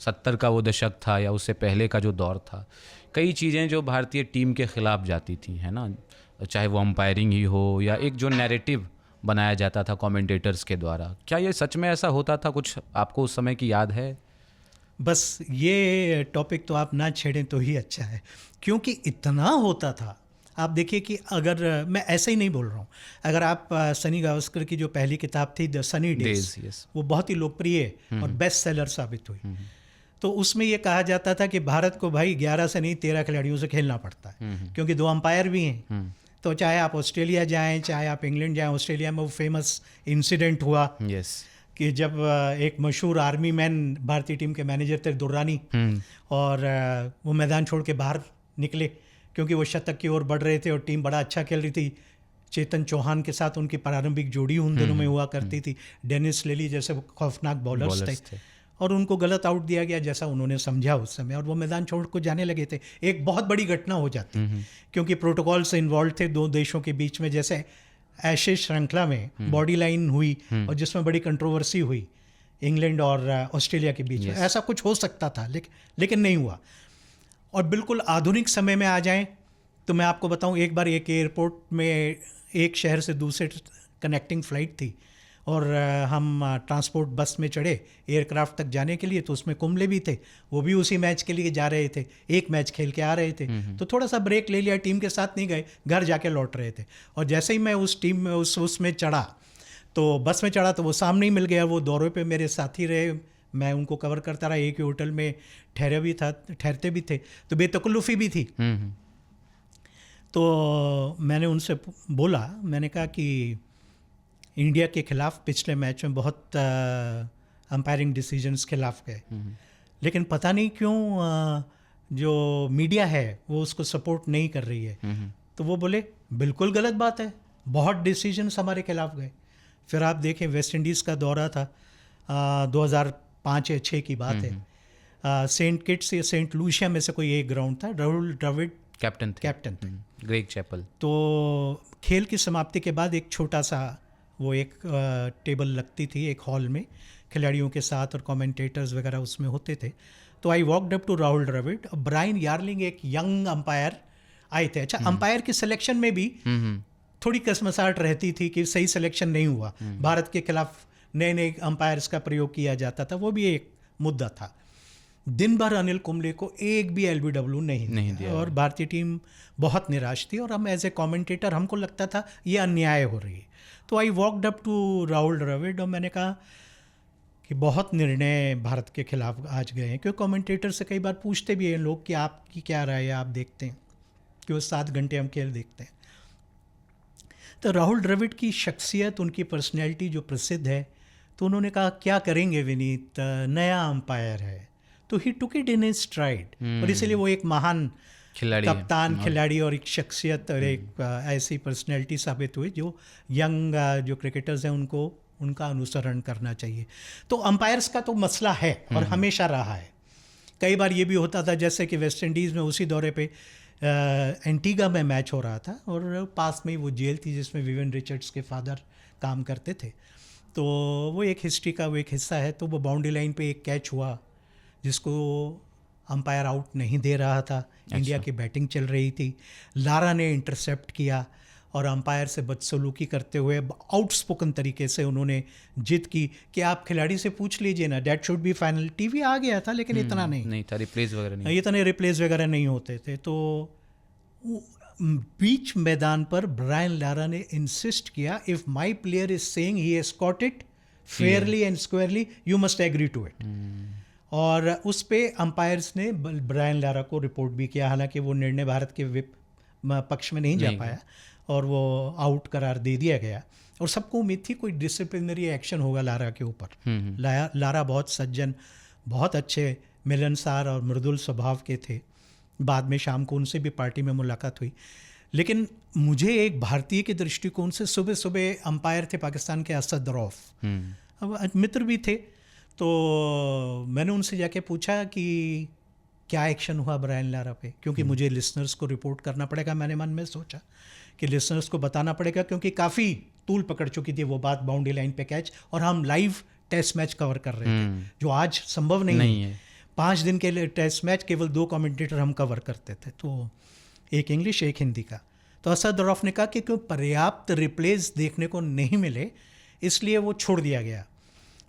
70 का वो दशक था या उससे पहले का जो दौर था, कई चीज़ें जो भारतीय टीम के ख़िलाफ़ जाती थी, है ना, चाहे वो अंपायरिंग ही हो या एक जो नैरेटिव बनाया जाता था कमेंटेटर्स के द्वारा। क्या ये सच में ऐसा होता था? कुछ आपको उस समय की याद है? बस ये टॉपिक तो आप ना छेड़ें तो ही अच्छा है, क्योंकि इतना होता था। आप देखिए कि अगर मैं ऐसे ही नहीं बोल रहा हूँ, अगर आप सनी गावस्कर की जो पहली किताब थी द सनी डेज, यस। वो बहुत ही लोकप्रिय और बेस्ट सेलर साबित हुई। तो उसमें ये कहा जाता था कि भारत को भाई 11 से नहीं 13 खिलाड़ियों से खेलना पड़ता है, क्योंकि 2 अंपायर भी हैं। तो चाहे आप ऑस्ट्रेलिया जाएं, चाहे आप इंग्लैंड जाएं, ऑस्ट्रेलिया में वो फेमस इंसिडेंट हुआ कि जब एक मशहूर आर्मी मैन भारतीय टीम के मैनेजर थे दुर्रानी, और वो मैदान छोड़ के बाहर निकले क्योंकि वो शतक की ओर बढ़ रहे थे और टीम बड़ा अच्छा खेल रही थी। चेतन चौहान के साथ उनकी प्रारंभिक जोड़ी उन दिनों में हुआ करती थी। डेनिस लेली जैसे वो खौफनाक बॉलर्स थे, और उनको गलत आउट दिया गया जैसा उन्होंने समझा उस समय, और वो मैदान छोड़ को जाने लगे थे। एक बहुत बड़ी घटना हो जाती, क्योंकि प्रोटोकॉल से इन्वॉल्व थे दो देशों के बीच में। जैसे एशेज श्रृंखला में बॉडी लाइन हुई और जिसमें बड़ी कंट्रोवर्सी हुई इंग्लैंड और ऑस्ट्रेलिया के बीच में, ऐसा कुछ हो सकता था लेकिन नहीं हुआ। और बिल्कुल आधुनिक समय में आ जाएं तो मैं आपको बताऊं, एक बार एक एयरपोर्ट में एक शहर से दूसरे कनेक्टिंग फ़्लाइट थी, और हम ट्रांसपोर्ट बस में चढ़े एयरक्राफ्ट तक जाने के लिए। तो उसमें कुंबले भी थे, वो भी उसी मैच के लिए जा रहे थे, एक मैच खेल के आ रहे थे। तो थोड़ा सा ब्रेक ले लिया, टीम के साथ नहीं गए, घर जाके लौट रहे थे। और जैसे ही मैं उस टीम में उसमें चढ़ा, तो बस में चढ़ा, तो वो सामने ही मिल गया। वो दौरे पे मेरे साथी रहे, मैं उनको कवर करता रहा, एक ही होटल में ठहरते भी थे, तो बेतकल्लुफ़ी भी थी। तो मैंने उनसे बोला, मैंने कहा कि इंडिया के खिलाफ पिछले मैच में बहुत अंपायरिंग डिसीजंस खिलाफ गए, लेकिन पता नहीं क्यों जो मीडिया है वो उसको सपोर्ट नहीं कर रही है। तो वो बोले बिल्कुल गलत बात है, बहुत डिसीजंस हमारे खिलाफ गए। फिर आप देखें, वेस्ट इंडीज़ का दौरा था 2005 या 6 की बात है। सेंट किट्स या सेंट लूसिया में से कोई एक ग्राउंड था, राहुल द्रविड़ कैप्टन थे, ग्रेग चैपल। तो खेल की समाप्ति के बाद एक छोटा सा वो एक टेबल लगती थी एक हॉल में, खिलाड़ियों के साथ और कमेंटेटर्स वगैरह उसमें होते थे। तो I walked up to Rahul Dravid, Brian Jerling एक यंग अंपायर आए थे। अच्छा, अंपायर की सिलेक्शन में भी थोड़ी कसमसाहट रहती थी कि सही सिलेक्शन नहीं हुआ, भारत के खिलाफ नए नए अंपायर्स का प्रयोग किया जाता था, वो भी एक मुद्दा था। दिन भर अनिल कुंबले को एक भी LBW नहीं दिया, और भारतीय टीम बहुत निराश थी। और हम एज ए कमेंटेटर हमको लगता था ये अन्याय हो रही है। तो I walked up to Rahul Dravid और मैंने कहा कि बहुत निर्णय भारत के खिलाफ आज गए हैं, क्योंकि कमेंटेटर से कई बार पूछते भी हैं लोग कि आपकी क्या राय है, आप देखते हैं कि वो 7 घंटे हम खेल देखते हैं। तो राहुल द्रविड़ की शख्सियत, उनकी पर्सनैलिटी जो प्रसिद्ध है, तो उन्होंने कहा क्या करेंगे विनीत, नया अंपायर है। तो he took it in his stride, और इसलिए वो एक महान कप्तान, खिलाड़ी और एक शख्सियत और एक ऐसी पर्सनैलिटी साबित हुई जो यंग जो क्रिकेटर्स हैं उनको उनका अनुसरण करना चाहिए। तो अंपायर्स का तो मसला है और हमेशा रहा है। कई बार ये भी होता था, जैसे कि वेस्ट इंडीज़ में उसी दौरे पे एंटीगा में मैच हो रहा था, और पास में ही वो जेल थी जिसमें विवियन रिचर्ड्स के फादर काम करते थे। तो वो एक हिस्ट्री का वो एक हिस्सा है। तो वो बाउंड्री लाइन पे एक कैच हुआ जिसको अंपायर आउट नहीं दे रहा था। इंडिया की बैटिंग चल रही थी, लारा ने इंटरसेप्ट किया और अंपायर से बदसलूकी करते हुए आउटस्पोकन तरीके से उन्होंने जिद की कि आप खिलाड़ी से पूछ लीजिए ना, that should be final. TV आ गया था लेकिन इतना नहीं था, रिप्लेस वगैरह नहीं, इतने रिप्लेस वगैरह नहीं होते थे। तो बीच मैदान पर ब्रायन लारा ने इंसिस्ट किया, if my player is saying he has caught it fairly and squarely, you must agree to it. और उस पे अंपायर्स ने ब्रायन लारा को रिपोर्ट भी किया, हालांकि वो निर्णय भारत के पक्ष में नहीं जा पाया और वो आउट करार दे दिया गया। और सबको उम्मीद थी कोई डिसिप्लिनरी एक्शन होगा लारा के ऊपर। लारा बहुत सज्जन, बहुत अच्छे, मिलनसार और मृदुल स्वभाव के थे। बाद में शाम को उनसे भी पार्टी में मुलाकात हुई। लेकिन मुझे एक भारतीय के दृष्टिकोण से, सुबह सुबह अंपायर थे पाकिस्तान के असद रौफ, अब मित्र भी थे। तो मैंने उनसे जाके पूछा कि क्या एक्शन हुआ ब्रायन लारा पे, क्योंकि मुझे लिसनर्स को रिपोर्ट करना पड़ेगा। मैंने मन में सोचा कि लिसनर्स को बताना पड़ेगा, क्योंकि काफ़ी तूल पकड़ चुकी थी वो बात, बाउंड्री लाइन पे कैच, और हम लाइव टेस्ट मैच कवर कर रहे थे जो आज संभव नहीं है। 5 दिन के लिए टेस्ट मैच केवल 2 कमेंटेटर हम कवर करते थे, तो एक इंग्लिश एक हिंदी का। तो असद रऊफ ने कहा कि कोई पर्याप्त रिप्लेस देखने को नहीं मिले, इसलिए वो छोड़ दिया गया।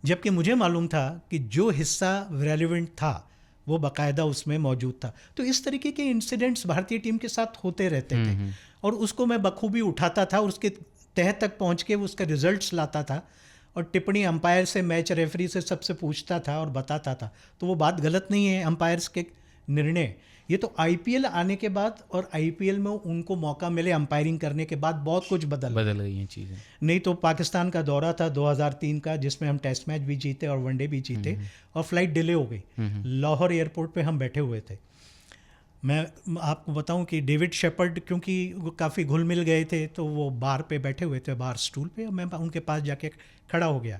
जबकि मुझे मालूम था कि जो हिस्सा रेलिवेंट था वो बाकायदा उसमें मौजूद था। तो इस तरीके के इंसिडेंट्स भारतीय टीम के साथ होते रहते थे और उसको मैं बखूबी उठाता था, उसके तह तक पहुंच के उसका रिजल्ट्स लाता था और टिप्पणी अंपायर से, मैच रेफरी से, सबसे पूछता था और बताता था। तो वो बात गलत नहीं है, अंपायर्स के निर्णय। ये तो आईपीएल आने के बाद और आईपीएल में उनको मौका मिले अंपायरिंग करने के बाद बहुत कुछ बदल गई हैं चीज़ें। नहीं तो पाकिस्तान का दौरा था 2003 का, जिसमें हम टेस्ट मैच भी जीते और वनडे भी जीते और फ्लाइट डिले हो गई। लाहौर एयरपोर्ट पे हम बैठे हुए थे। मैं आपको बताऊं कि डेविड शेपर्ड, क्योंकि वो काफ़ी घुल मिल गए थे, तो वो बार पे बैठे हुए थे, बार स्टूल पे, और मैं उनके पास जाके खड़ा हो गया।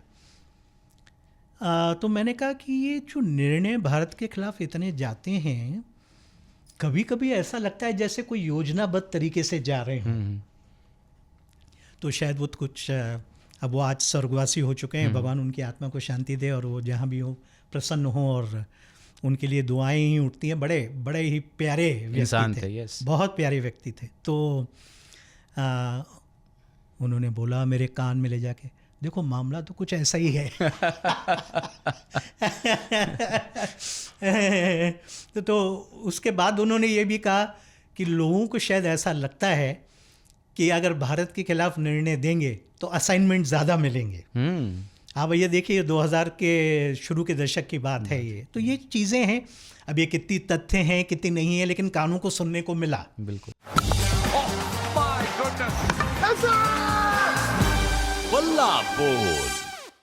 तो मैंने कहा कि ये जो निर्णय भारत के खिलाफ इतने जाते हैं, कभी कभी ऐसा लगता है जैसे कोई योजनाबद्ध तरीके से जा रहे हैं। तो शायद वो कुछ, अब वो आज स्वर्गवासी हो चुके हैं, भगवान उनकी आत्मा को शांति दे और वो जहाँ भी हो प्रसन्न हो, और उनके लिए दुआएं ही उठती हैं। बड़े बड़े ही प्यारे इंसान थे, यस, बहुत प्यारे व्यक्ति थे। तो उन्होंने बोला मेरे कान में ले जाके, देखो मामला तो कुछ ऐसा ही है। तो उसके बाद उन्होंने ये भी कहा कि लोगों को शायद ऐसा लगता है कि अगर भारत के खिलाफ निर्णय देंगे तो असाइनमेंट ज़्यादा मिलेंगे। हाँ भैया, देखिए 2000 के शुरू के दशक की बात है ये। तो ये चीज़ें हैं, अब ये कितनी तथ्य हैं कितनी नहीं है, लेकिन कानों को सुनने को मिला। बिल्कुल। बल्ला बोल।